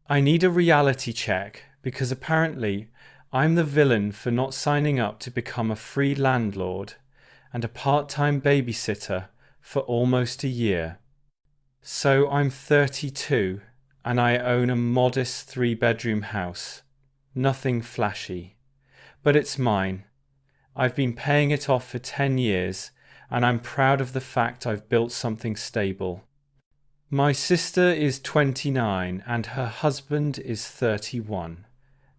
I need a reality check because apparently I'm the villain for not signing up to become a free landlord and a part-time babysitter for almost a year. So I'm 32 and I own a modest 3-bedroom house. Nothing flashy, but it's mine. I've been paying it off for 10 years and I'm proud of the fact I've built something stable. My sister is 29 and her husband is 31.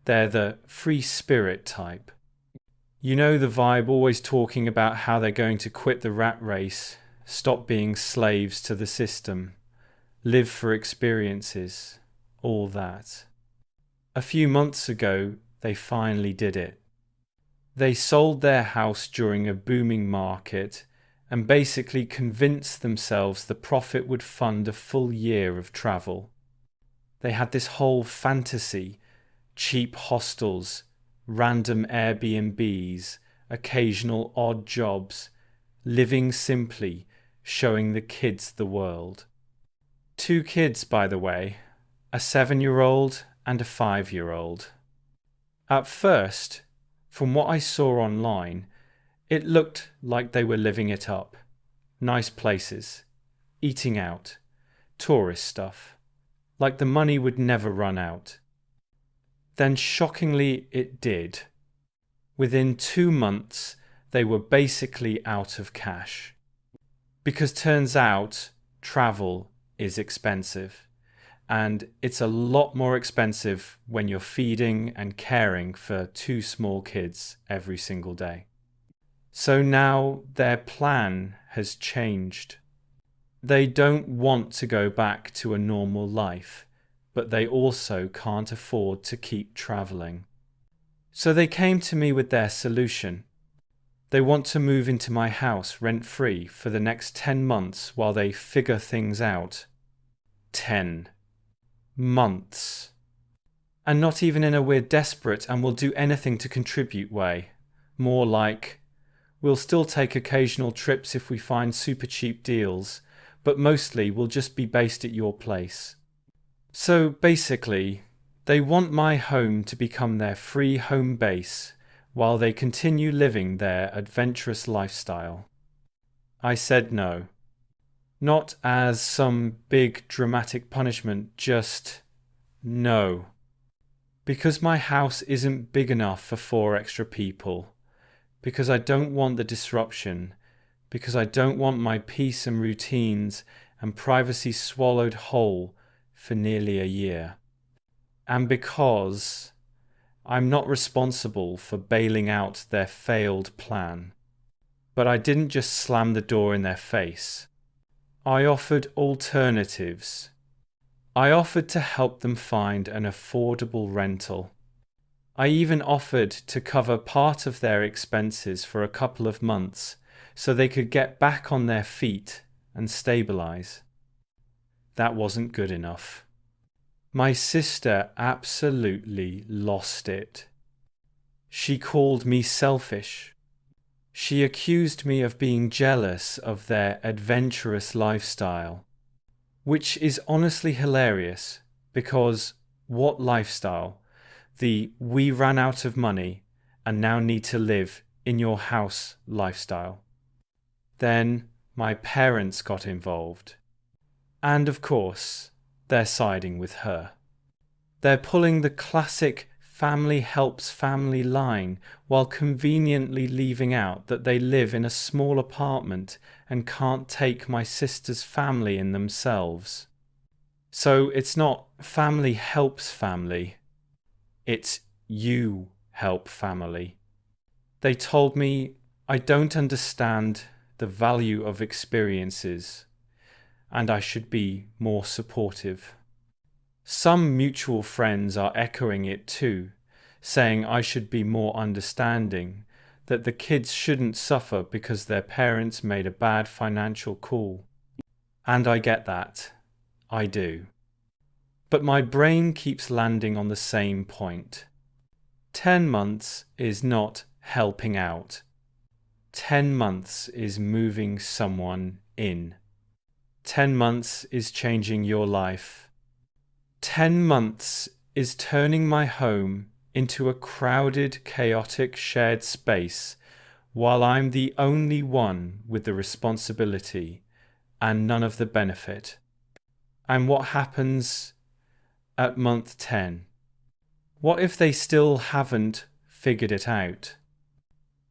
They're the free spirit type. You know the vibe, always talking about how they're going to quit the rat race, stop being slaves to the system, live for experiences, all that. A few months ago, they finally did it. They sold their house during a booming market and basically convinced themselves the profit would fund a full year of travel. They had this whole fantasy, cheap hostels, random Airbnbs, occasional odd jobs, living simply, showing the kids the world. 2 kids, by the way, a 7-year-old and a 5-year-old. At first, from what I saw online, it looked like they were living it up. Nice places, eating out, tourist stuff, like the money would never run out. Then shockingly it did. Within 2 months, they were basically out of cash. Because turns out travel is expensive. And it's a lot more expensive when you're feeding and caring for 2 small kids every single day. So now their plan has changed. They don't want to go back to a normal life, but they also can't afford to keep traveling. So they came to me with their solution. They want to move into my house rent-free for the next 10 months while they figure things out. 10 months. And not even in a weird desperate and will do anything to contribute way. More like, we'll still take occasional trips if we find super cheap deals, but mostly we'll just be based at your place. So basically, they want my home to become their free home base while they continue living their adventurous lifestyle. I said no. Not as some big dramatic punishment, just no. Because my house isn't big enough for 4 extra people. Because I don't want the disruption. Because I don't want my peace and routines and privacy swallowed whole for nearly a year. And because I'm not responsible for bailing out their failed plan. But I didn't just slam the door in their face. I offered alternatives. I offered to help them find an affordable rental. I even offered to cover part of their expenses for a couple of months so they could get back on their feet and stabilize. That wasn't good enough. My sister absolutely lost it. She called me selfish. She accused me of being jealous of their adventurous lifestyle, which is honestly hilarious because what lifestyle? The we ran out of money and now need to live in your house lifestyle. Then my parents got involved. And of course, they're siding with her. They're pulling the classic family helps family line while conveniently leaving out that they live in a small apartment and can't take my sister's family in themselves. So it's not family helps family, it's you help family. They told me I don't understand the value of experiences and I should be more supportive. Some mutual friends are echoing it too, saying I should be more understanding, that the kids shouldn't suffer because their parents made a bad financial call. And I get that. I do. But my brain keeps landing on the same point. 10 months is not helping out. 10 months is moving someone in. 10 months is changing your life. 10 months is turning my home into a crowded, chaotic shared space while I'm the only one with the responsibility and none of the benefit. And what happens at month 10? What if they still haven't figured it out?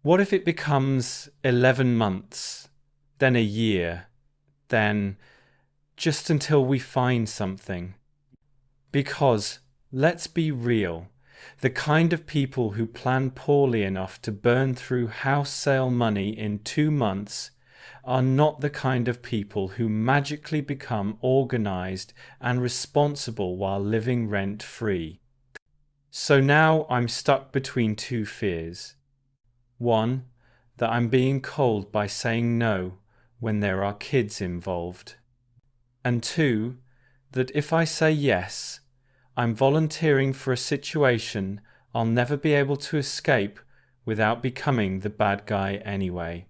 What if it becomes 11 months, then a year, then just until we find something? Because, let's be real, the kind of people who plan poorly enough to burn through house sale money in 2 months are not the kind of people who magically become organized and responsible while living rent-free. So now I'm stuck between two fears. One, that I'm being cold by saying no when there are kids involved. And two, that if I say yes, I'm volunteering for a situation I'll never be able to escape without becoming the bad guy anyway.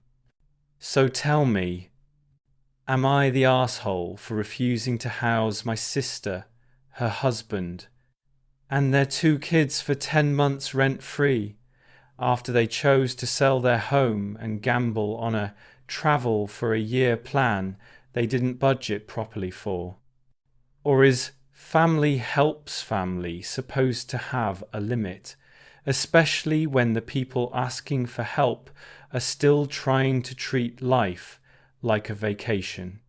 So tell me, am I the arsehole for refusing to house my sister, her husband, and their 2 kids for 10 months rent-free after they chose to sell their home and gamble on a travel for a year plan they didn't budget properly for? Or is family helps family supposed to have a limit, especially when the people asking for help are still trying to treat life like a vacation?